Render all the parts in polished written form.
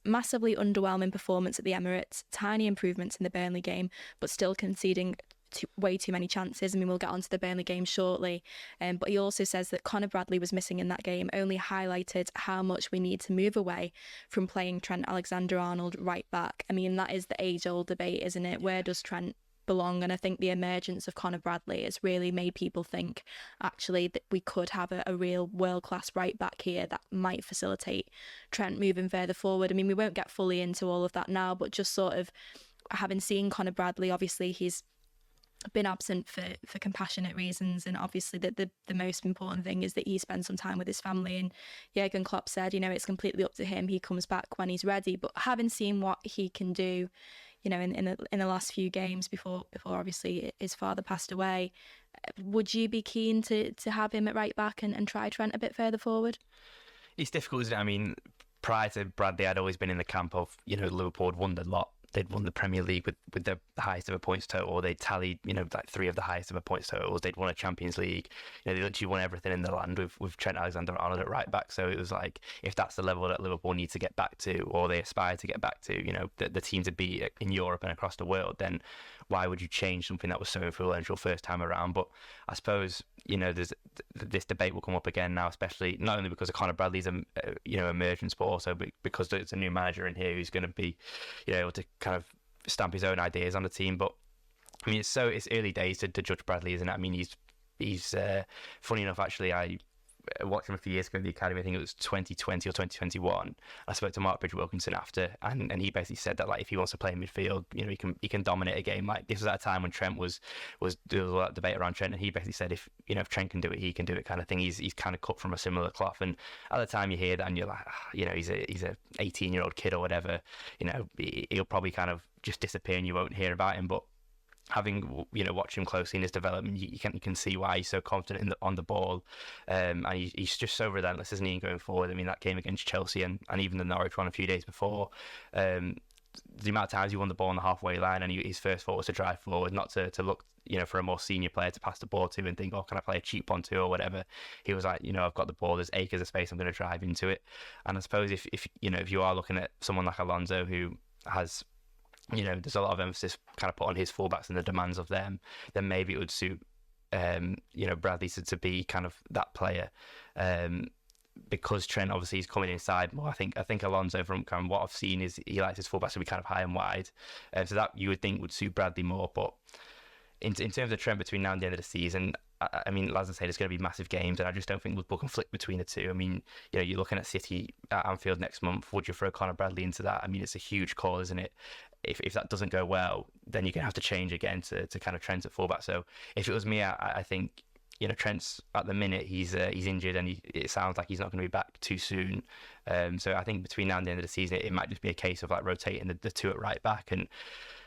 massively underwhelming performance at the Emirates, tiny improvements in the Burnley game, but still conceding way too many chances. I mean, we'll get onto the Burnley game shortly, but he also says that Conor Bradley was missing in that game only highlighted how much we need to move away from playing Trent Alexander-Arnold right back. I mean, that is the age-old debate, isn't it? Where does Trent belong? And I think the emergence of Conor Bradley has really made people think actually that we could have a real world-class right back here that might facilitate Trent moving further forward. I mean, we won't get fully into all of that now, but just sort of having seen Conor Bradley, obviously he's been absent for compassionate reasons, and obviously the most important thing is that he spends some time with his family. And Jurgen Klopp said, it's completely up to him, he comes back when he's ready. But having seen what he can do, in the last few games before obviously his father passed away, would you be keen to have him at right back and try Trent a bit further forward? It's difficult, isn't it? I mean, prior to Bradley, I'd always been in the camp of Liverpool had won a lot. They'd won the Premier League with the highest ever points total. They'd tallied, like 3 of the highest ever points totals. They'd won a Champions League. They literally won everything in the land with Trent Alexander-Arnold at right back. So it was like, if that's the level that Liverpool need to get back to, or they aspire to get back to, the team to beat in Europe and across the world, then why would you change something that was so influential first time around? But I suppose, there's this debate will come up again now, especially not only because of Conor Bradley's emergence, but also because there's a new manager in here who's going to be able to kind of stamp his own ideas on the team. But I mean, it's early days to judge Bradley, isn't it? I mean, he's funny enough, actually, I watched him a few years ago in the academy. I think it was 2020 or 2021. I spoke to Mark Bridge-Wilkinson after, and he basically said that, like, if he wants to play in midfield, he can dominate a game. Like, this was at a time when Trent was there was a lot of debate around Trent, and he basically said if Trent can do it, he can do it, kind of thing. He's kind of cut from a similar cloth. And at the time you hear that and you're like, he's a 18-year-old kid or whatever, he'll probably kind of just disappear and you won't hear about him. But having watched him closely in his development, you can see why he's so confident on the ball, and he's just so relentless, isn't he, in going forward. I mean, that game against Chelsea and even the Norwich one a few days before, the amount of times he won the ball on the halfway line, and his first thought was to drive forward, not to look for a more senior player to pass the ball to and think, oh, can I play a cheap one too or whatever. He was like, I've got the ball, there's acres of space, I'm going to drive into it. And I suppose if you are looking at someone like Alonso, who has there's a lot of emphasis kind of put on his fullbacks and the demands of them, then maybe it would suit Bradley to be kind of that player, because Trent obviously is coming inside more. I think Alonso, from kind of what I've seen, is he likes his fullbacks to be kind of high and wide, so that you would think would suit Bradley more. But in terms of Trent between now and the end of the season, I mean, as I say, there's going to be massive games, and I just don't think Liverpool can flick between the two. I mean, you're looking at City at Anfield next month. Would you throw Conor Bradley into that? I mean, it's a huge call, isn't it? If that doesn't go well, then you're going to have to change again to kind of Trent at fullback. So if it was me, I think Trent's at the minute he's injured, and it sounds like he's not going to be back too soon. So I think between now and the end of the season, it might just be a case of like rotating the two at right back. And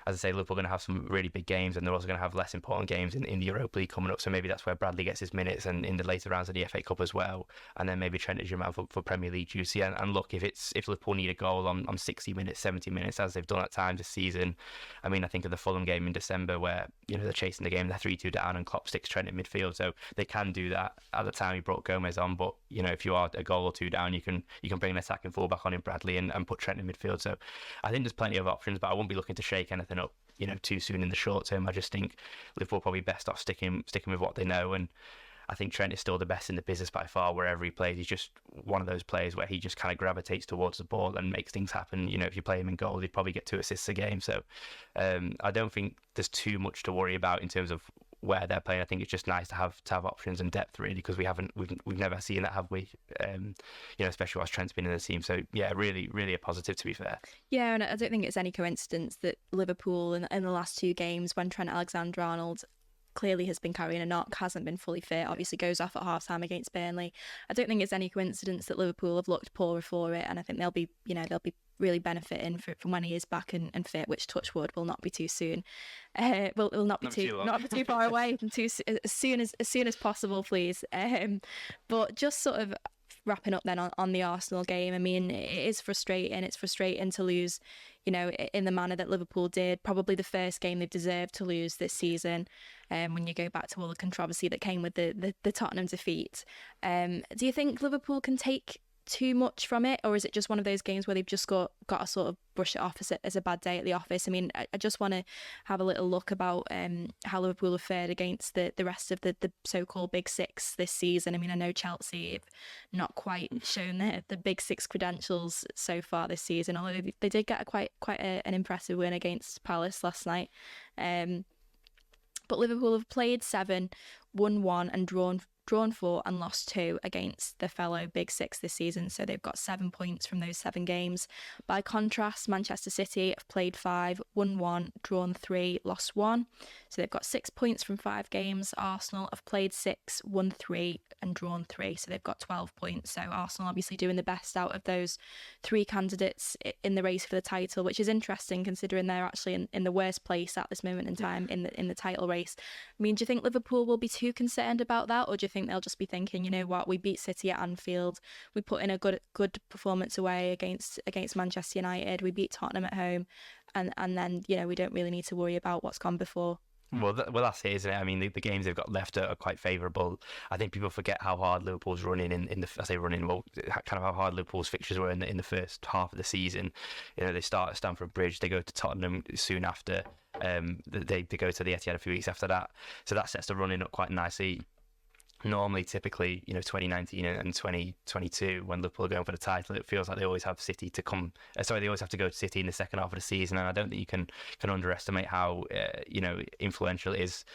as I say, Liverpool are going to have some really big games, and they're also going to have less important games in the Europa League coming up. So maybe that's where Bradley gets his minutes, and in the later rounds of the FA Cup as well. And then maybe Trent is your man for Premier League duty. And look, if Liverpool need a goal on 60 minutes, 70 minutes, as they've done at times this season. I mean, I think of the Fulham game in December where they're chasing the game, they're 3-2 down, and Klopp sticks Trent in midfield. So they can do that. At the time, he brought Gomez on, but if you are a goal or two down, you can bring an attacking fullback on in Bradley and put Trent in midfield. So I think there's plenty of options, but I wouldn't be looking to shake anything up too soon in the short term. I just think Liverpool probably best off sticking with what they know, and I think Trent is still the best in the business by far wherever he plays. He's just one of those players where he just kind of gravitates towards the ball and makes things happen. If you play him in goal, he'd probably get 2 assists a game. So I don't think there's too much to worry about in terms of where they're playing. I think it's just nice to have options and depth, really, because we've never seen that, have we? Especially whilst Trent's been in the team. So yeah, really, really a positive, to be fair. Yeah, and I don't think it's any coincidence that Liverpool in the last 2 games, when Trent Alexander-Arnold clearly has been carrying a knock, hasn't been fully fit, obviously goes off at half time against Burnley. I don't think it's any coincidence that Liverpool have looked poorer for it, and I think they'll be really benefiting from when he is back and fit, which, touch wood, will not be too soon. Will not be too far away, and as soon as possible, please. But just sort of wrapping up then on the Arsenal game, I mean, it is frustrating. It's frustrating to lose, in the manner that Liverpool did. Probably the first game they've deserved to lose this season, when you go back to all the controversy that came with the Tottenham defeat. Do you think Liverpool can take too much from it, or is it just one of those games where they've just got to sort of brush it off as a bad day at the office? I mean, I just want to have a little look about how Liverpool have fared against the rest of the so-called Big Six this season. I mean, I know Chelsea have not quite shown the Big Six credentials so far this season, although they did get quite an impressive win against Palace last night. But Liverpool have played 7, won 1 and drawn 4 and lost 2 against the fellow Big Six this season. So they've got 7 points from those 7 games. By contrast, Manchester City have played 5, won 1, drawn 3, lost 1. So they've got 6 points from 5 games. Arsenal have played 6, won 3 and drawn 3. So they've got 12 points. So Arsenal obviously doing the best out of those 3 candidates in the race for the title, which is interesting considering they're actually in the worst place at this moment in time in the title race. I mean, do you think Liverpool will be too concerned about that, or do you think they'll just be thinking, you know what, we beat City at Anfield, we put in a good performance away against Manchester United, we beat Tottenham at home, and then, you know, we don't really need to worry about what's gone before? Well, that's it, isn't it? I mean, the games they've got left are quite favourable. I think people forget how hard Liverpool's running kind of how hard Liverpool's fixtures were in the first half of the season. You know, they start at Stamford Bridge, they go to Tottenham soon after. They go to the Etihad a few weeks after that. So that sets the running up quite nicely. Normally, typically, you know, 2019 and 2022, when Liverpool are going for the title, it feels like they always have they always have to go to City in the second half of the season, and I don't think you can underestimate how influential it is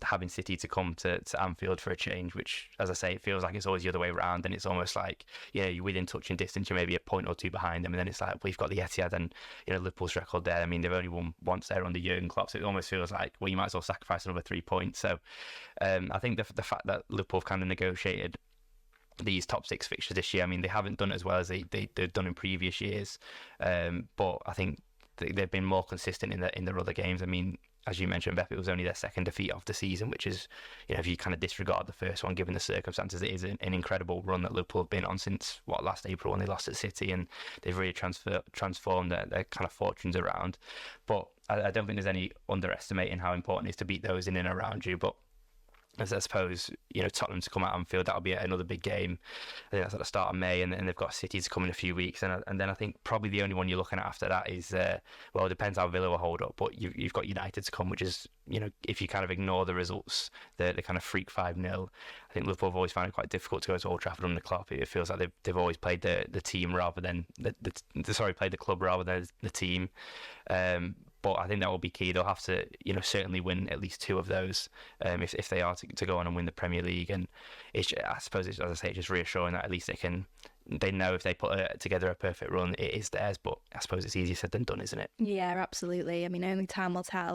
having City to come to Anfield for a change, which, as I say, it feels like it's always the other way around, and it's almost like, you know, you're within touching distance, you're maybe a point or two behind them, and then it's like, we've got the Etihad and, you know, Liverpool's record there. I mean, they've only won once there under Jurgen Klopp, so it almost feels like, well, you might as well sacrifice another 3 points. So I think the fact that Liverpool have kind of negotiated these top 6 fixtures this year, I mean, they haven't done as well as they've done in previous years, but I think they've been more consistent in their other games. I mean, as you mentioned, Beth, it was only their second defeat of the season, which is, you know, if you kind of disregard the first one, given the circumstances, it is an incredible run that Liverpool have been on since, last April when they lost at City, and they've really transformed their kind of fortunes around. But I don't think there's any underestimating how important it is to beat those in and around you. But as I suppose, you know, Tottenham to come out Anfield, that'll be another big game. I think that's at the start of May, and they've got City to come in a few weeks, and then I think probably the only one you're looking at after that is, it depends how Villa will hold up, but you've got United to come, which is, you know, if you kind of ignore the results, the kind of freak 5-0, I think Liverpool have always found it quite difficult to go to Old Trafford under Klopp. It feels like they've always played the team rather than played the club rather than the team. But I think that will be key. They'll have to, you know, certainly win at least 2 of those if they are to go on and win the Premier League. And I suppose, as I say, it's just reassuring that at least they know if they put together a perfect run, it is theirs. But I suppose it's easier said than done, isn't it? Yeah, absolutely. I mean, only time will tell.